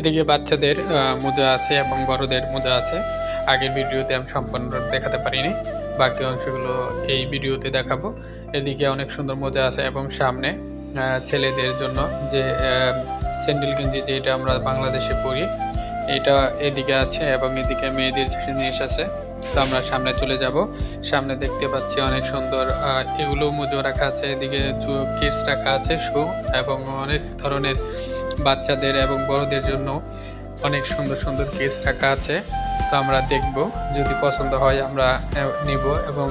এদিকে বাচ্চাদের মোজা আছে এবং বড়দের মোজা আছে। আগের ভিডিওতে আমি সম্পূর্ণ দেখাতে পারিনি, বাকি অংশগুলো এই ভিডিওতে দেখাবো। এদিকে অনেক সুন্দর মোজা আছে এবং সামনে ছেলেদের জন্য যে স্যান্ডেল গেঞ্জি যেটা আমরা বাংলাদেশে পরি, এটা এদিকে আছে এবং এদিকে মেয়েদের জিনিস আছে। তো আমরা সামনে চলে যাব। সামনে দেখতে পাচ্ছি অনেক সুন্দর এগুলো মোজো রাখা আছে, এদিকে কিডস রাখা আছে, শু এবং অনেক ধরনের বাচ্চাদের এবং বড়দের জন্য অনেক সুন্দর সুন্দর কিডস রাখা আছে। তো আমরা দেখব, যদি পছন্দ হয় আমরা নিব এবং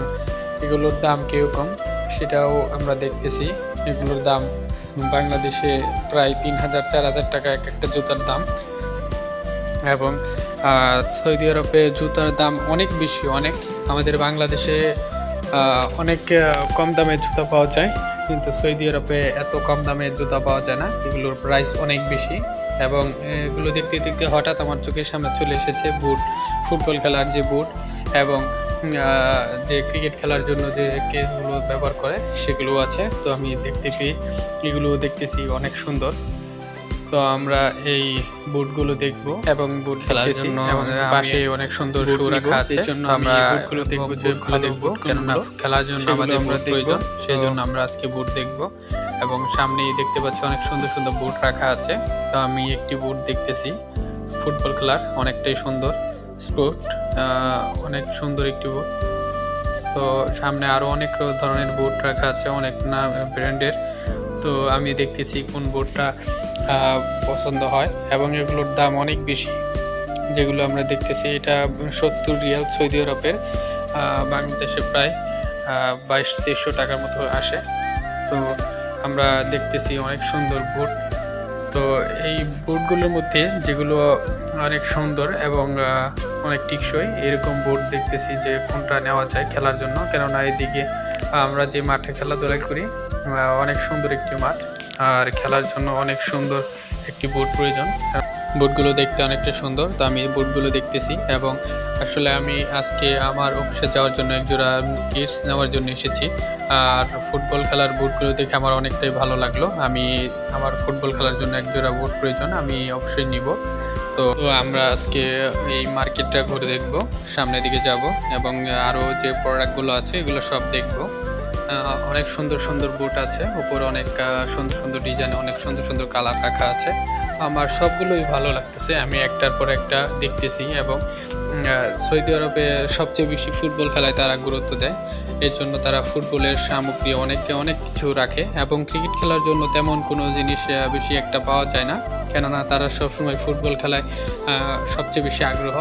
এগুলোর দাম কীরকম সেটাও আমরা দেখতেছি। এগুলোর দাম বাংলাদেশে প্রায় ৩,০০০-৪,০০০ টাকা এক একটা জুতার দাম, এবং সৌদি আরবে জুতার দাম অনেক বেশি। অনেক আমাদের বাংলাদেশে অনেক কম দামে জুতা পাওয়া যায়, কিন্তু সৌদি আরবে এত কম দামে জুতা পাওয়া যায় না। এগুলোর প্রাইস অনেক বেশি এবং এগুলো দেখতে দেখতে হঠাৎ আমার চোখের সামনে চলে এসেছে বুট, ফুটবল খেলার যে বুট এবং যে ক্রিকেট খেলার জন্য যে কেসগুলো ব্যবহার করে সেগুলো আছে। তো আমি দেখতে পেয়ে এগুলো দেখতেছি অনেক সুন্দর। তো আমরা এই বুটগুলো দেখব এবং বুট খেলার জন্য পাশে অনেক সুন্দর শু রাখা আছে। এজন্য আমরা বুটগুলো দেখব, যে ভালো দেখব, কেননা খেলার জন্য আমাদের বুট প্রয়োজন। সেই জন্য আমরা আজকে বুট দেখব এবং সামনেই দেখতে পাচ্ছি অনেক সুন্দর সুন্দর বুট রাখা আছে। তো আমি একটি বুট দেখতেছি ফুটবল খেলার, অনেকটাই সুন্দর স্পোর্ট, অনেক সুন্দর একটি বুট। তো সামনে আরও অনেক ধরনের বুট রাখা আছে, অনেক নাম ব্র্যান্ডের। তো আমি দেখতেছি কোন বুটটা পছন্দ হয় এবং এগুলোর দাম অনেক বেশি। যেগুলো আমরা দেখতেছি এটা 70 রিয়াল সৌদি আরবের, বাংলাদেশে প্রায় 2200-2300 টাকার মতো আসে। তো আমরা দেখতেছি অনেক সুন্দর বুট। তো এই বুটগুলোর মধ্যে যেগুলো অনেক সুন্দর এবং অনেক টিকসই, এরকম বুট দেখতেছি যে কোনটা নেওয়া যায় খেলার জন্য। কেননা এদিকে আমরা যে মাঠে খেলাধুলা করি অনেক সুন্দর একটি মাঠ, আর খেলার জন্য অনেক সুন্দর একটি বুট প্রয়োজন। বুটগুলো দেখতে অনেকটা সুন্দর। তো আমি বুটগুলো দেখতেছি এবং আসলে আমি আজকে আমার অফিসে যাওয়ার জন্য একজোড়া কিডস নেওয়ার জন্য এসেছি। আর ফুটবল খেলার বুটগুলো দেখে আমার অনেকটাই ভালো লাগলো। আমার ফুটবল খেলার জন্য একজোড়া বুট প্রয়োজন, আমি অবশ্যই নিব। তো আমরা আজকে এই মার্কেটটা ঘুরে দেখব, সামনের দিকে যাব এবং আরও যে প্রোডাক্টগুলো আছে এগুলো সব দেখব। অনেক সুন্দর সুন্দর বুট আছে, উপরে অনেক সুন্দর সুন্দর ডিজাইন, অনেক সুন্দর সুন্দর কালার রাখা আছে। তো আমার সবগুলোই ভালো লাগতেছে, আমি একটার পর একটা দেখতেছি। এবং সৌদি আরবে সবচেয়ে বেশি ফুটবল খেলায় তারা গুরুত্ব দেয়, এর জন্য তারা ফুটবলের সামগ্রী অনেক কিছু রাখে। এবং ক্রিকেট খেলার জন্য তেমন কোনো জিনিস বেশি একটা পাওয়া যায় না, কেননা তারা সবসময় ফুটবল খেলায় সবচেয়ে বেশি আগ্রহ।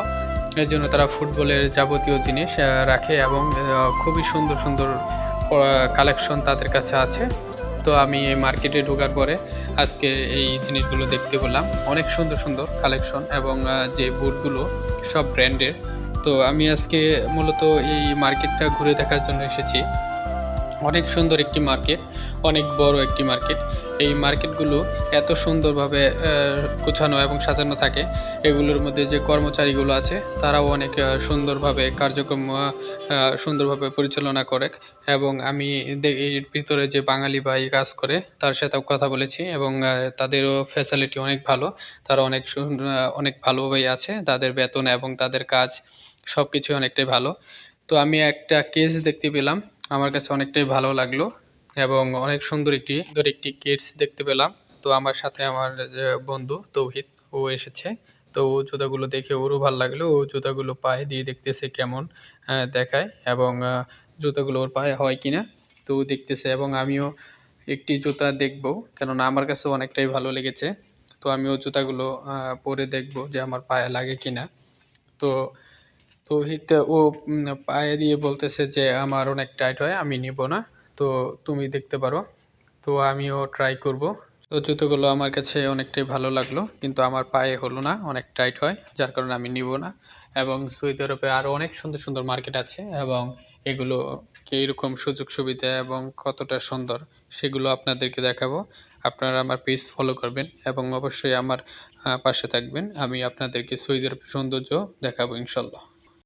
এর জন্য তারা ফুটবলের যাবতীয় জিনিস রাখে এবং খুবই সুন্দর সুন্দর কালেকশন তাদের কাছে আছে। তো আমি এই মার্কেটে ঢোকার পরে আজকে এই জিনিসগুলো দেখতে পেলাম, অনেক সুন্দর সুন্দর কালেকশন এবং যে বুটগুলো সব ব্র্যান্ডের। তো আমি আজকে মূলত এই মার্কেটটা ঘুরে দেখার জন্য এসেছি। অনেক সুন্দর একটি মার্কেট, অনেক বড় একটি মার্কেট। এই মার্কেটগুলো এত সুন্দরভাবে গোছানো এবং সাজানো থাকে। এগুলোর মধ্যে যে কর্মচারীগুলো আছে তারাও অনেক সুন্দরভাবে কার্যক্রম সুন্দরভাবে পরিচালনা করে। এবং আমি এর ভিতরে যে বাঙালি ভাই কাজ করে তার সাথেও কথা বলেছি এবং তাদেরও ফ্যাসিলিটি অনেক ভালো। তারা অনেক ভালোভাবেই আছে, তাদের বেতন এবং তাদের কাজ সব কিছুই অনেকটাই ভালো। তো আমি একটা কেস দেখতে পেলাম, আমার কাছে অনেকটাই ভালো লাগলো এবং অনেক সুন্দর একটি কিডস দেখতে পেলাম। তো আমার সাথে আমার যে বন্ধু তৌহিদ, ও এসেছে। তো ও জুতাগুলো দেখে ওরও ভালো লাগলো, ও জুতাগুলো পায়ে দিয়ে দেখতেছে কেমন দেখায় এবং জুতাগুলো ওর পায়ে হয় কিনা। তো ও দেখতেছে এবং আমিও একটি জুতা দেখব, কেননা আমার কাছে অনেকটাই ভালো লেগেছে। তো আমিও জুতাগুলো পরে দেখব যে আমার পায়ে লাগে কিনা। তো তৌহিদ ও পায়ে দিয়ে বলতেছে যে আমার অনেক টাইট হয়, আমি নিব না, তো তুমি দেখতে পারো। তো আমিও ট্রাই করব। তো জুতোগুলো আমার কাছে অনেকটাই ভালো লাগলো, কিন্তু আমার পায়ে হলো না, অনেক টাইট হয়, যার কারণে আমি নিব না। এবং সৌদি আরবে আরও অনেক সুন্দর সুন্দর মার্কেট আছে এবং এগুলো কীরকম সুযোগ সুবিধা এবং কতটা সুন্দর সেগুলো আপনাদেরকে দেখাবো। আপনারা আমার পেজ ফলো করবেন এবং অবশ্যই আমার পাশে থাকবেন। আমি আপনাদেরকে সৌদি আরবের সৌন্দর্য দেখাবো ইনশাল্লাহ।